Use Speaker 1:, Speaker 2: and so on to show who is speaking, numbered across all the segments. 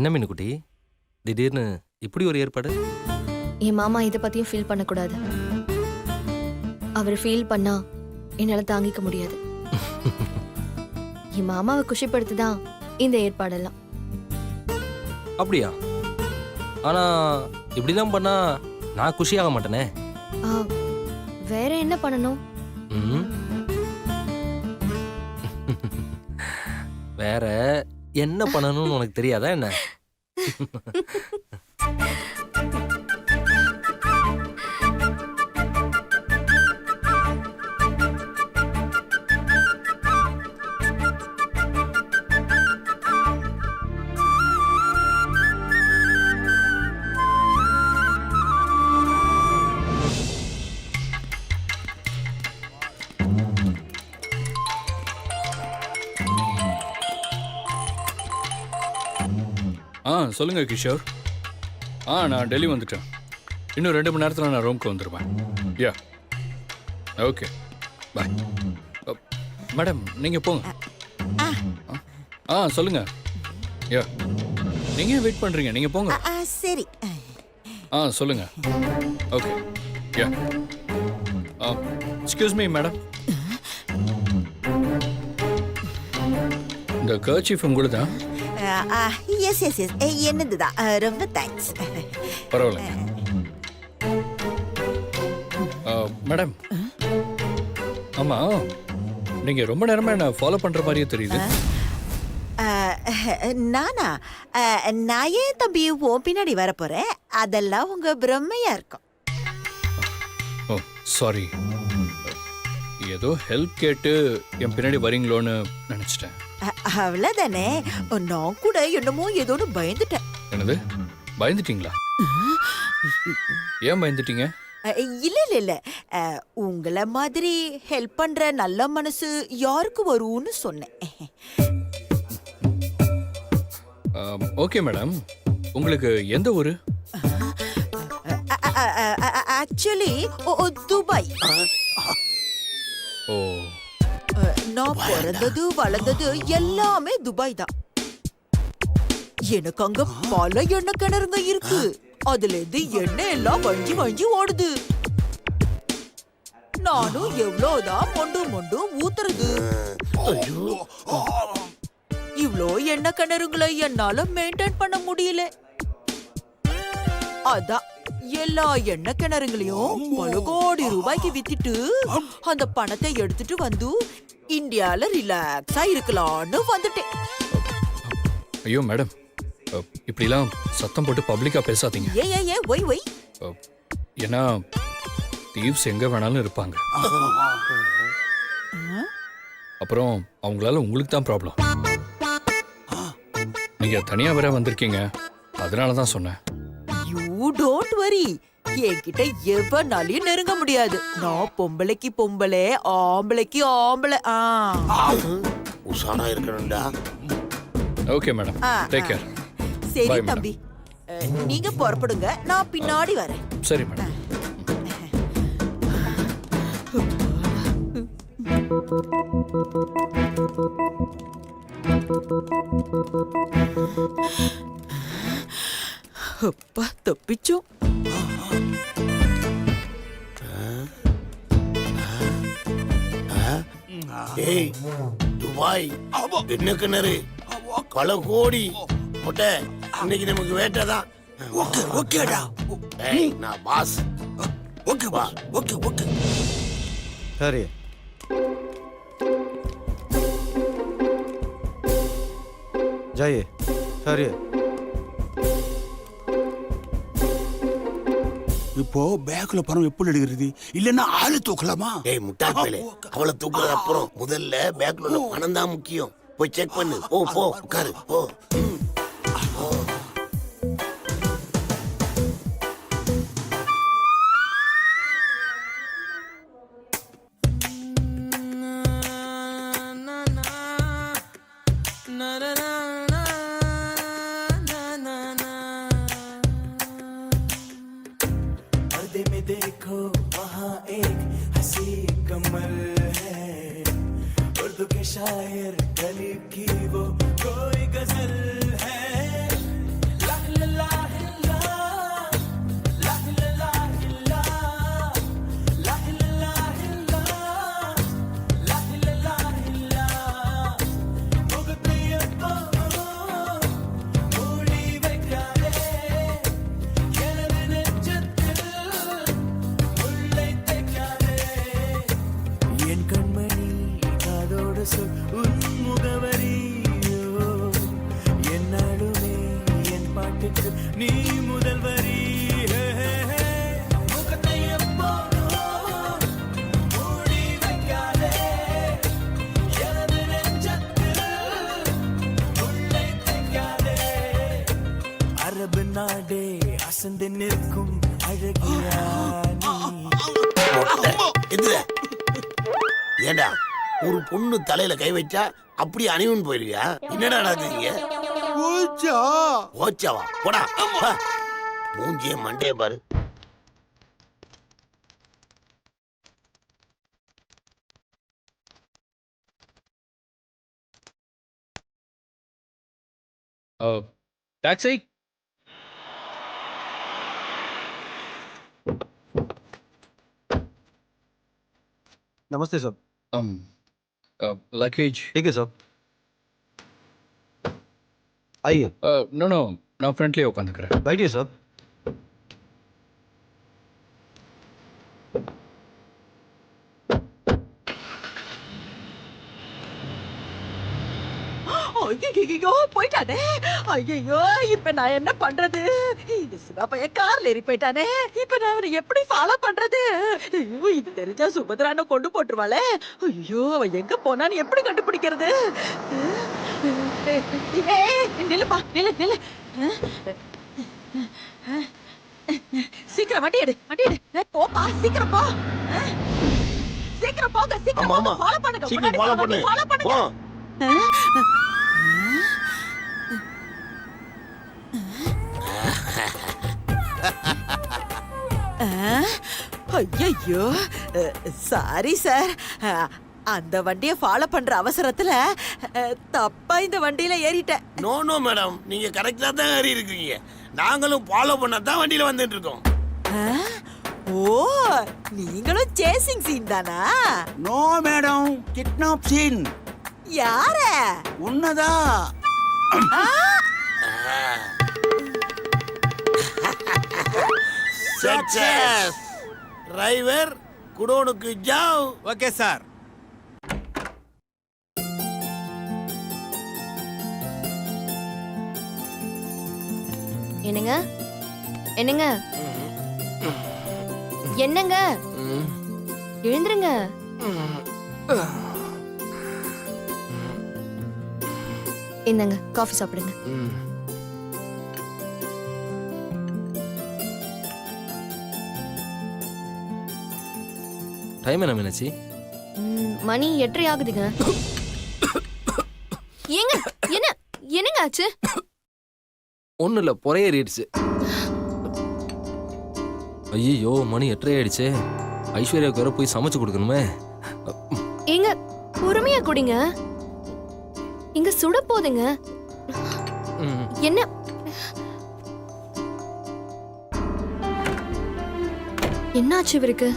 Speaker 1: என்ன மீனுக்குட்டி, திடீர்னு இப்படி ஒரு ஏற்பாடு?
Speaker 2: என் மாமா இதை பத்தியும் ஃபீல் பண்ணக்கூடாது. அவர் ஃபீல் பண்ணா என்னால தாங்கிக்க முடியாது. என் மாமாவை குஷிப்படுத்திதான் இந்த ஏற்பாடெல்லாம்.
Speaker 1: அப்படியா? ஆனா இப்படிலாம் பண்ணா நான் குஷியாக மாட்டேனே.
Speaker 2: வேற என்ன பண்ணணும்?
Speaker 1: வேற என்ன பண்ணணும்னு உனக்கு தெரியாதா என்ன?
Speaker 3: சொல்லுங்கள் கிஷோர். நான் டெல்லி வந்துட்டேன். இன்னும் 2 மணி நேரத்தில் நான் ரூமுக்கு வந்துடுவேன். யா, ஓகே, பாய். மேடம் நீங்கள் போங்க. சொல்லுங்கள். யா, நீங்கள் வெயிட் பண்ணுறீங்க, நீங்கள் போங்க.
Speaker 4: சரி.
Speaker 3: சொல்லுங்கள். Okay, yeah. Excuse me madam, இந்த கர்ச்சீஃப் உங்களுக்கு தான்?
Speaker 4: எஸ் எஸ் எஸ், என்னதுதான். ரொம்ப தேங்க்ஸ்.
Speaker 3: பரவாயில்ல மேடம். ஆமாம், நீங்கள் ரொம்ப நேரமாக என்ன ஃபாலோ பண்ணுற மாதிரியே தெரியுது.
Speaker 4: நானா? நான் ஏன் தம்பி உன் பின்னாடி வரப்போறேன்? அதெல்லாம் உங்க பிரம்மையா இருக்கும்.
Speaker 3: ஓ சாரி, ஏதோ ஹெல்ப் கேட்டு என் பின்னாடி வரீங்களோன்னு நினச்சிட்டேன்.
Speaker 4: அவ்வளவுதானே. நான் கூட என்னமோ ஏதோன்னு பயந்துட்டேன்.
Speaker 3: என்னது, பயந்துட்டீங்களா? ஏன் பயந்துட்டீங்க?
Speaker 4: இல்ல இல்ல இல்ல, உங்களை மாதிரி ஹெல்ப் பண்ற நல்ல மனசு யாருக்கு வரும்னு சொன்னேன்.
Speaker 3: ஓகே மேடம், உங்களுக்கு எந்த ஊரு?
Speaker 4: Actually Dubai.
Speaker 3: ஓ,
Speaker 4: நான் பிறந்தது வளர்ந்தது எல்லாமே துபாய் தான். எனக்கு அங்க பல எண்ணெய் கிணறுங்க இருக்கு. அதுல இருந்து எண்ணெய் எல்லாம் வஞ்சி வஞ்சி ஓடுது. நானும் எவ்வளவுதான் மொண்டு மொண்டு ஊத்துறது. இவ்ளோ எண்ணெய் கிணறுங்களை என்னால மெயின்டைன் பண்ண முடியல. அதான் எல்லா எண்ணெய் கிணறுங்களையும் பல கோடி ரூபாய்க்கு வித்துட்டு அந்த பணத்தை எடுத்துட்டு வந்து இந்தியால ரிலாக்ஸா இருக்கலாம்னு வந்துட்டேன்.
Speaker 3: ஐயோ மேடம், இப்படிலாம் சத்தம் போட்டு பப்ளிக்கா பேசாதீங்க.
Speaker 4: ஏ ஒய் ஒய்.
Speaker 3: ஏன்னா தீவ்ஸ் எங்க வேணாலும் இருப்பாங்க. அப்புறம் அவங்களால உங்களுக்கு தான் ப்ராப்ளம். நீங்க தனியா வேற வந்திருக்கீங்க, அதனால தான் சொன்னேன்.
Speaker 4: யூ டோன்ட் வரி, என்கிட்ட எவனாலையும் நெருங்க முடியாது. நான் பொம்பளைக்கு பொம்பளை, ஆம்பளைக்கு ஆம்பளை.
Speaker 5: உஷாரா இருக்கணும்டா.
Speaker 3: Okay madam, take care.
Speaker 4: சரி தம்பி, நீங்க புறப்படுங்க, நான் பின்னாடி வரேன்.
Speaker 3: சரி மேடம்.
Speaker 4: அப்பா தப்பிச்சோம்.
Speaker 5: ஏய், துபாய் என்ன கிணறு, பல கோடி மொட்டை. இன்னைக்கு நமக்கு வேட்டதான்.
Speaker 6: ஓகேடா.
Speaker 5: ஏய், நான் பாஸ்.
Speaker 6: ஓகே வா. Okay okay.
Speaker 7: சரி, ஜாயே சரி.
Speaker 6: இப்போ பேக்ல பணம் எப்படி எடுக்கிறது? இல்லன்னா ஆளு தூக்கலாமா?
Speaker 5: ஏய் முட்டாள் பேலே, அவளை தூக்குறது அப்புறம், முதல்ல பேக்ல உள்ள பணம் தான் முக்கியம். போய் செக் பண்ணு. போ போ, உட்காரு போ.
Speaker 8: देखो वहाँ एक हंसी कमल है, उर्दू के शायर गली की वो कोई गजल है। அழகியா
Speaker 5: எதுல ஏண்டா ஒரு பொண்ணு தலையில கை வச்சா அப்படி அணிவன் போயிருவியா? என்னடா நடக்குறீங்க?
Speaker 6: ஓச்சா
Speaker 5: ஓச்சாவா போடா வா. மூஞ்சிய மண்டைய பாரு.
Speaker 3: டாக்ஸி.
Speaker 7: नमस्ते साहब.
Speaker 3: லக்கேஜ்.
Speaker 7: ठीक है साहब. आइए.
Speaker 3: நோ நோ, நான் ஃப்ரண்ட்லேயே உட்காந்துக்கிறேன்.
Speaker 7: बैठिए साहब.
Speaker 4: ஐயோ போயிட்டானே. ஐயோ இப்ப நான் என்ன பண்றது? இந்த சிவா பையன் கார்ல ஏறி போயிட்டானே. இப்ப நான் அவனை எப்படி ஃபாலோ பண்றது? ஐயோ இது தெரிஞ்சா சுபத்ரான கொண்டு போட்டுருவாளே. ஐயோ அவன் எங்க போனான்னு எப்படி கண்டுபிடிக்கிறது? நில்லுப்பா நில்லு நில்லு. சீக்கிரம் வண்டி எடு வண்டி எடு. போப்பா சீக்கிரம் போ. சீக்கிரம் போங்க சீக்கிரம்
Speaker 5: ஆமா, ஆமா.
Speaker 4: ஃபாலோ பண்ணுங்க.
Speaker 5: சீக்கிரம் ஃபாலோ பண்ணு.
Speaker 4: ஃபாலோ பண்ணுங்க.
Speaker 5: போ.
Speaker 4: ஐயோ சாரி சார். அந்த வண்டியை ஃபாலோ பண்ற அவசரத்துல தப்பா இந்த வண்டியில ஏறிட்டேன்.
Speaker 5: நோ நோ மேடம், நீங்க கரெக்டா தான் ஏறி இருக்கீங்க. நாங்களும் ஃபாலோ பண்ண தான் வண்டியில வந்துட்டு இருக்கோம்.
Speaker 4: ஓ நீங்களும் சேசிங் சீன் தானா?
Speaker 6: No madam, kidnap scene.
Speaker 4: யார?
Speaker 6: உன்னதா
Speaker 5: சக்சஸ். டிரைவர் குடோனுக்கு ஜாவ்.
Speaker 6: Okay sir.
Speaker 2: என்னங்க என்னங்க என்னங்க எழுந்துருங்க. இந்தாங்க காஃபி சாப்பிடுங்க.
Speaker 1: டைம் என்ன மீனாட்சி?
Speaker 2: மணி 8:30 ஆகுதுங்க. ஏங்க என்ன என்னங்க ஆச்சு?
Speaker 1: ஒன்றும் இல்லை, புறையேறிடுச்சு. ஐயோ மணி 8:30 ஆயிடுச்சு. ஐஸ்வர்யாவுக்கு வேற போய் சமைச்சு கொடுக்கணுமே.
Speaker 2: ஏங்க பொறுமையா குடிங்க, இங்க சுட போதுங்க.
Speaker 1: ம்.
Speaker 2: என்ன என்னாச்சு இவருக்கு?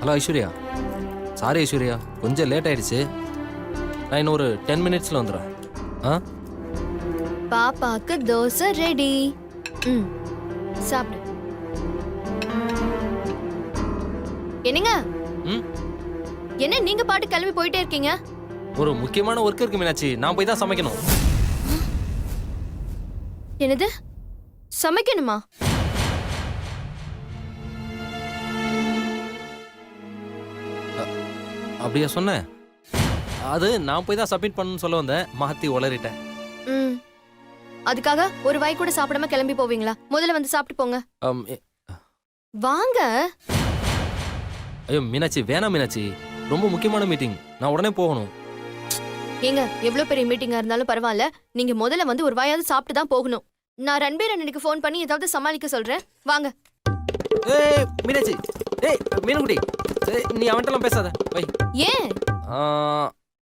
Speaker 1: ஹலோ ஐஸ்வர்யா. சாரி ஐஸ்வர்யா, கொஞ்சம் லேட் ஆயிடுச்சு. நான் இன்னும் ஒரு 10 மினிட்ஸில் வந்துடுறேன்.
Speaker 2: பாப்பாக்கு தோசை ரெடி. சாப்பிடு. என்னங்க
Speaker 1: ம்.
Speaker 2: என்ன நீங்க பாட்டு கிளம்பி போயிட்டே இருக்கீங்க?
Speaker 1: ஒரு முக்கியமான ஒர்க் இருக்கு மீனாட்சி, நான் போய் தான் சமைக்கணும்.
Speaker 2: என்னது சமைக்கணுமா?
Speaker 1: அப்படியா சொன்னேன்? அது நான் போய் தான் சப்மிட் பண்ணணும்னு சொல்ல வந்தேன், மாத்தி உளறிட்டேன்.
Speaker 2: அதுக்காக ஒரு வாய் கூட சாப்பிடாம கிளம்பி போவீங்களா? முதல்ல வந்து சாப்பிட்டு போங்க. வாங்க.
Speaker 1: ஐயோ மீனாட்சி, வேணாம் மீனாட்சி, ரொம்ப முக்கியமான மீட்டிங், நான் உடனே போகணும்.
Speaker 2: ஏங்க எவ்வளவு பெரிய மீட்டிங்கா இருந்தாலும் பரவாயில்ல, நீங்க முதல்ல வந்து ஒரு வாயாவது சாப்பிட்டு தான் போகணும். நான் ரன்பீர் அண்ணனுக்கு ஃபோன் பண்ணி ஏதாவது சமாளிக்க சொல்றேன். வாங்க.
Speaker 1: ஏய் மீனாட்சி, ஏய் மீனுக்குட்டி, நீ அவன்கிட்டலாம் பேசாத வை.
Speaker 2: ஏன்?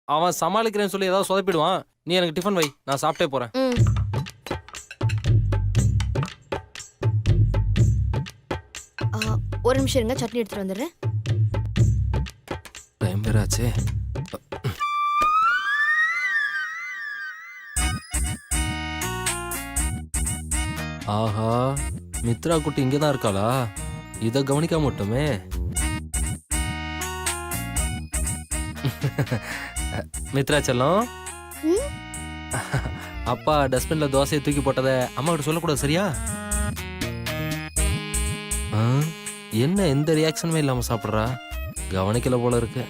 Speaker 1: அவன் சமாளிக்கிறேன்னு சொல்லி ஏதாவது சொதப்பிடுவான். நீ எனக்கு டிஃபன் வை, நான் சாப்பிட்டே போறேன்.
Speaker 2: ஒரு நிமிஷம் இருங்க, சட்னி எடுத்துட்டு வந்துடுறேன்.
Speaker 1: டைம் பேராச்சே. ஆஹா, மித்ரா குட்டி இங்கே தான் இருக்காளா? இதை கவனிக்காம மட்டுமே. மித்ரா செல்லம், அப்பா டஸ்ட்பின்ல தோசையை தூக்கி போட்டதை அம்மா கிட்ட சொல்லக்கூடாது, சரியா? என்ன எந்த ரியாக்ஷனுமே இல்லாம சாப்பிட்றா? கவனிக்கல போல இருக்கு.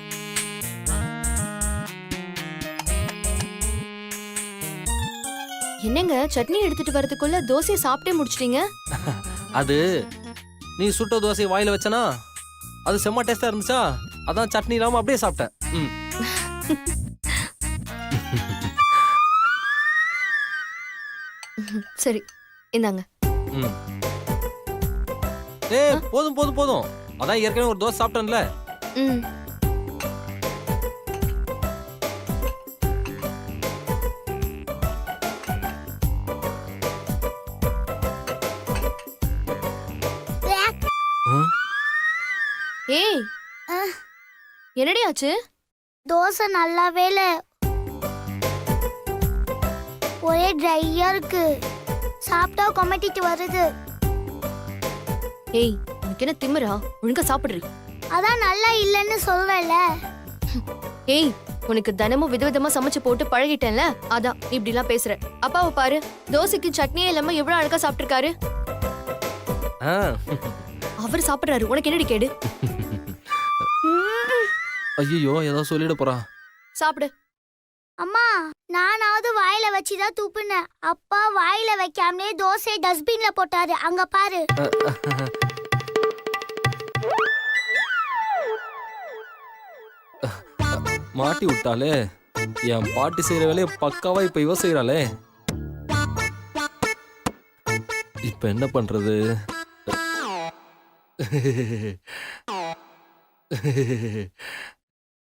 Speaker 2: என்னங்க சட்னி எடுத்துட்டு வரதுக்குள்ள தோசையை சாப்பிட்டே முடிச்சிட்டீங்க?
Speaker 1: அது நீ சுட்ட தோசையை வாயில வச்சனா அது செம்ம டேஸ்டா இருந்துச்சா, அதான் சட்னி இல்லாம அப்படியே சாப்பிட்டேன். ம்.
Speaker 2: சரி இந்தாங்க.
Speaker 1: ம். ஏய் போதும் போதும் போதும், அதான் ஏற்கனவே ஒரு தோசை சாப்பிட்டேன்ல.
Speaker 2: ம்.
Speaker 1: ம்.
Speaker 2: ஏய் என்னடி ஆச்சு?
Speaker 9: தோசை நல்லாவே இல்ல, ஒரே ட்ரையா இருக்கு, சாப்பிட்டா கொமட்டிட்டு வருது.
Speaker 2: ஏய் உனக்கு என்ன திமிரா? ஒழுங்கா சாப்பிடுறி.
Speaker 9: அதான் நல்லா இல்லைன்னு சொல்வேல.
Speaker 2: ஏய் உனக்கு தினமும் விதவிதமா சமைச்சு போட்டு பழகிட்டேன்ல, அதான் இப்படி எல்லாம் பேசுற. அப்பாவை பாரு, தோசைக்கு சட்னியே இல்லாம எவ்வளவு அழகா சாப்பிட்டிருக்காரு.
Speaker 1: ஆ.
Speaker 2: அவர் சாப்பிடுறாரு, உனக்கு என்னடி கேடு?
Speaker 1: ஐயோ ஏதோ சொல்லிட போறா.
Speaker 2: சாப்பிடு.
Speaker 9: அம்மா நானாவது வாயில வச்சுதான் துப்புனேன், அப்பா வாயில வைக்காமலே தோசை டஸ்ட்பின்ல போட்டாரு, அங்க பாரு.
Speaker 1: மாட்டி விட்டாலே, என் பாட்டி செய்யற வேலையை பக்காவா இப்ப இவ செய்யறாளே. இப்ப என்ன பண்றது?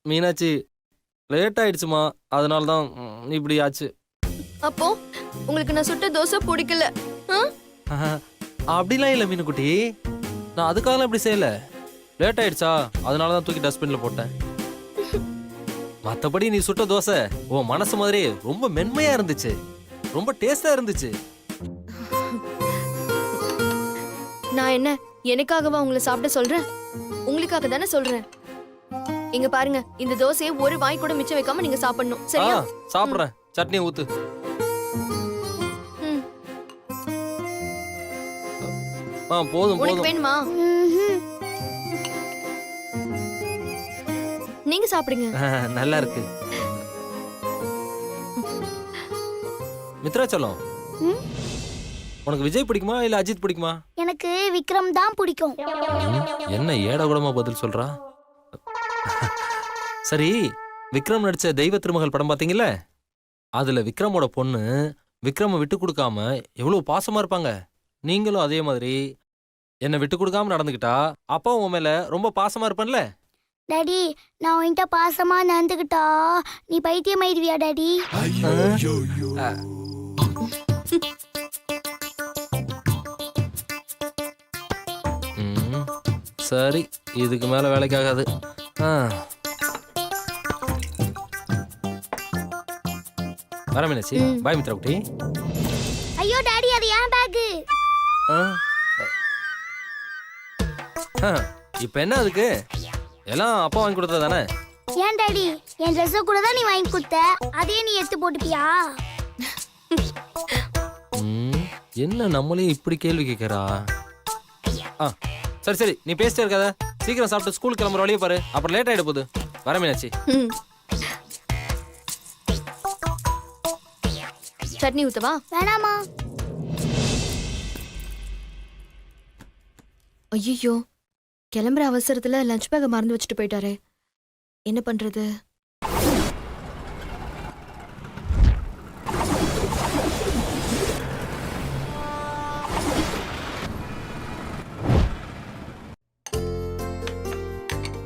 Speaker 1: மீனாட்சி லேட் ஆயிடுச்சுமா, அதனால தான் இப்படி ஆச்சு.
Speaker 2: அப்போ உங்களுக்கு நான் சுட்ட தோசை பிடிக்கல?
Speaker 1: அப்படிலாம் இல்லை மீனுக்குட்டி, நான் அதுக்காகலாம் இப்படி செய்யல. லேட் ஆயிடுச்சா அதனால தான் தூக்கி டஸ்ட்பின்ல போட்டேன். மற்றபடி நீ சுட்ட தோசை உன் மனசு மாதிரி ரொம்ப மென்மையா இருந்துச்சு, ரொம்ப டேஸ்டா இருந்துச்சு.
Speaker 2: நான் என்ன எனக்காகவா உங்களை சாப்பிட சொல்றேன்? உங்களுக்காக தானே சொல்றேன். இங்க பாருங்க, இந்த தோசையை ஒரு வாய் கூட மிச்சம் வைக்காம நீங்க சாப்பிடணும், சரியா?
Speaker 1: சாப்பிடுறேன், சட்னியை ஊத்து.
Speaker 2: ம்.
Speaker 1: போதும்
Speaker 2: உனக்கு
Speaker 1: போதும்.
Speaker 2: வேணுமா? நீங்க சாப்பிடுங்க.
Speaker 1: நல்லா இருக்கு. மித்ராச்சலம்,
Speaker 9: ம்?
Speaker 1: உனக்கு விஜய் பிடிக்குமா இல்ல அஜித் பிடிக்குமா?
Speaker 9: எனக்கு விக்ரம் தான் பிடிக்கும்.
Speaker 1: என்ன ஏட கூடமா பதில் சொல்றா? சரி, விக்ரம் நடிச்ச தெய்வ திருமகள் படம் பாத்தீங்கல்ல, அதுல விக்ரமோட பொண்ணு விக்ரம விட்டு கொடுக்காம எவ்வளவு பாசமா இருப்பாங்க. நீங்களும் அதே மாதிரி என்ன விட்டு கொடுக்காம நடந்துக்கிட்டா அப்பா உன் மேல ரொம்ப பாசமா இருப்பேன்ல.
Speaker 9: டாடி நான் உன்கிட்ட பாசமா நடந்துக்கிட்டா நீ பைத்தியம் ஆயிடுவியா டாடி?
Speaker 1: சரி, இதுக்கு மேல வேலைக்காகாது. வர மீனாட்சி. பாய் மித்ரா குட்டி.
Speaker 9: ஐயோ டாடி அது ஏன் பேக்?
Speaker 1: இப்ப என்ன அதுக்கு? எல்லாம் அப்பா வாங்கி கொடுத்தது தானே.
Speaker 9: ஏன் டாடி என் ட்ரெஸ் கூட தான் நீ வாங்கி கொடுத்த, அதே நீ எடுத்து போட்டுப்பியா?
Speaker 1: என்ன நம்மளையும் இப்படி கேள்வி கேட்கறா? சரி சரி, நீ பேசிட்டே இருக்காத, சீக்கிரம் சாப்பிட்டு ஸ்கூல் கிளம்புற வழியே பாரு, அப்புறம் லேட் ஆயிட போகுது. வர மீனாட்சி.
Speaker 2: சட்னி ஊத்தவா?
Speaker 9: வேணாமா.
Speaker 2: ஐயோ, கிளம்புற அவசரத்துல லஞ்ச் பேக்க மறந்து வச்சுட்டு போயிட்டாரே, என்ன பண்றது?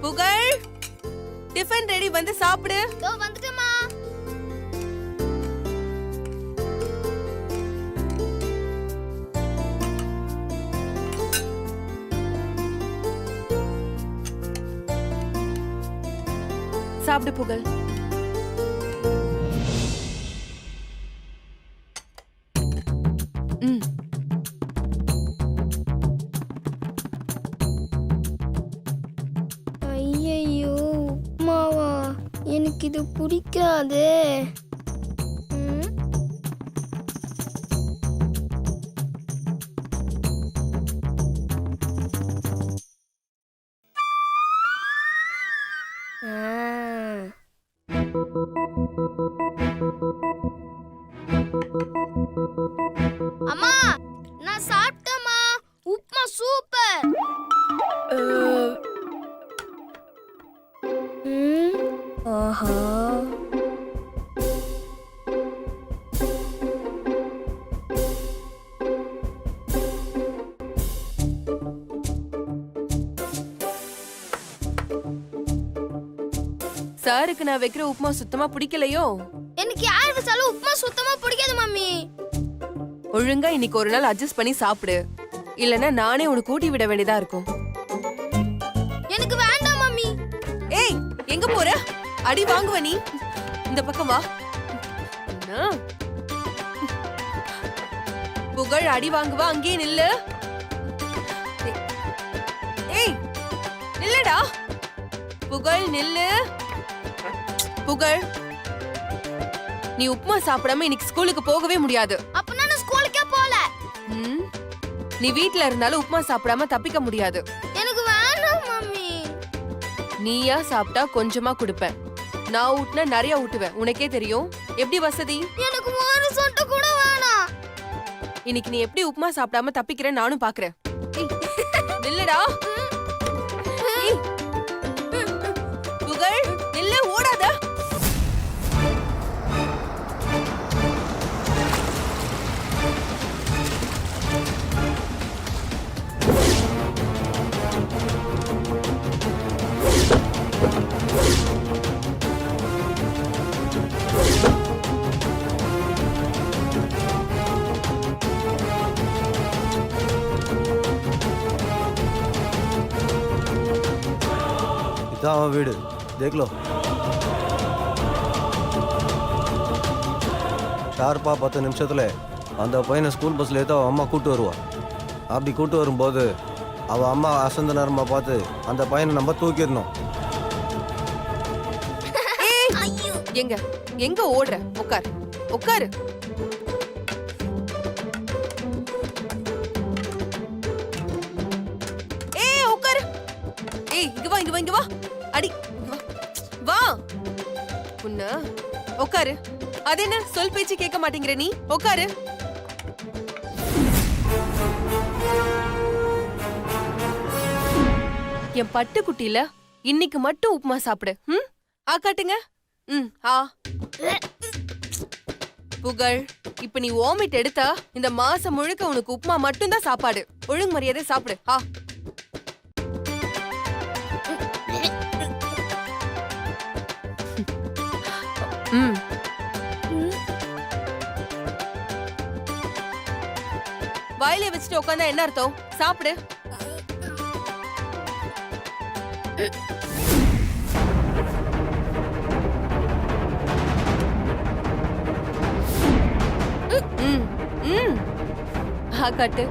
Speaker 10: புகழ், டிஃபன் ரெடி, வந்து சாப்பிடு.
Speaker 9: வந்துட்டமா.
Speaker 10: சாப்பிடு புகழ்.
Speaker 9: ஐயோ உப்மாவா, எனக்கு இது பிடிக்காதே. அம்மா நான் சாப்பிட்டேம்மா. உப்புமா சூப்பர். ஆஹா.
Speaker 10: சாருக்கு நான் வைக்கிற உப்புமா சுத்தமா பிடிக்கலையோ?
Speaker 9: எனக்கு யார் வச்சாலும் உப்புமா சுத்தமா பிடிக்காது மம்மி.
Speaker 10: ஒழுங்கா இன்னைக்கு ஒரு நாள் அட்ஜஸ்ட் பண்ணி சாப்பிடு, இல்லனா நானே உனக்கு கூட்டி விட வேண்டியதா இருக்கும்.
Speaker 9: எனக்கு வேண்டாம் மம்மி.
Speaker 10: ஏய், எங்க போற? அடி வாங்குவ நீ. இந்த பக்கம் வா. என்ன? புகழ் அடி வாங்குவா, அங்கேயே நில்லு. ஏய், நில்லுடா. புகழ் நில்லு. புகழ், நீ உப்புமா சாப்பிடாம இன்னைக்கு ஸ்கூலுக்கு போகவே முடியாது.
Speaker 9: அப்ப நான் ஸ்கூலுக்கே போல.
Speaker 10: ம், நீ வீட்ல இருந்தாலும் உப்புமா சாப்பிடாம தப்பிக்க முடியாது.
Speaker 9: எனக்கு வேண்டாம் மம்மி.
Speaker 10: நீயா சாப்பிட்டா கொஞ்சமா குடுப்பேன், நான் ஊட்டினா நிறைய ஊட்டுவேன். உனக்கே தெரியும் எப்படி வசதி.
Speaker 9: எனக்கு ஒரு சொட்டு கூட வேணாம்.
Speaker 10: இன்னைக்கு நீ எப்படி உப்புமா சாப்பிடாம தப்பிக்கிற நானும் பாக்குறேன். ஏய், நில்லுடா. ஏய், புகழ் நில்லு, ஓடாத.
Speaker 7: இதான் அவன் வீடு, தேக்கலோ. ஷார்ப்பா 10 நிமிஷத்துல அந்த பையனை ஸ்கூல் பஸ்ல ஏற்ற அவன் அம்மா கூட்டு வருவா. அப்படி கூட்டு வரும்போது அவன் அம்மா அசந்த நேரமா பார்த்து அந்த பையனை நம்ம தூக்கிடணும்.
Speaker 10: எங்க எங்க ஓடுற? உட்காரு, உட்காரு. ஏய், உட்காரு. ஏய், இங்க வா, இங்க வா, இங்க வா. அடி, இங்க வா. வா. உன்ன உட்காரு. அது என்ன சொல் பேச்சு கேட்க மாட்டேங்கிற நீ? உட்காரு. என் பட்டுக்குட்டியில இன்னைக்கு மட்டும் உப்புமா சாப்பிடு. ம், ஆ காட்டுங்க. ம், ஆ. புகழ், இப்ப நீ வாமிட் எடுத்தா இந்த மாசம் முழுக்க உனக்கு உப்புமா மட்டும் தான் சாப்பாடு. ஒழுங்கு மரியாதை சாப்பிடு. ஆ. ம். வாயில வச்சுட்டு உட்காந்தா என்ன அர்த்தம்? சாப்பிடு. ம், ம். ஆ காட்டு.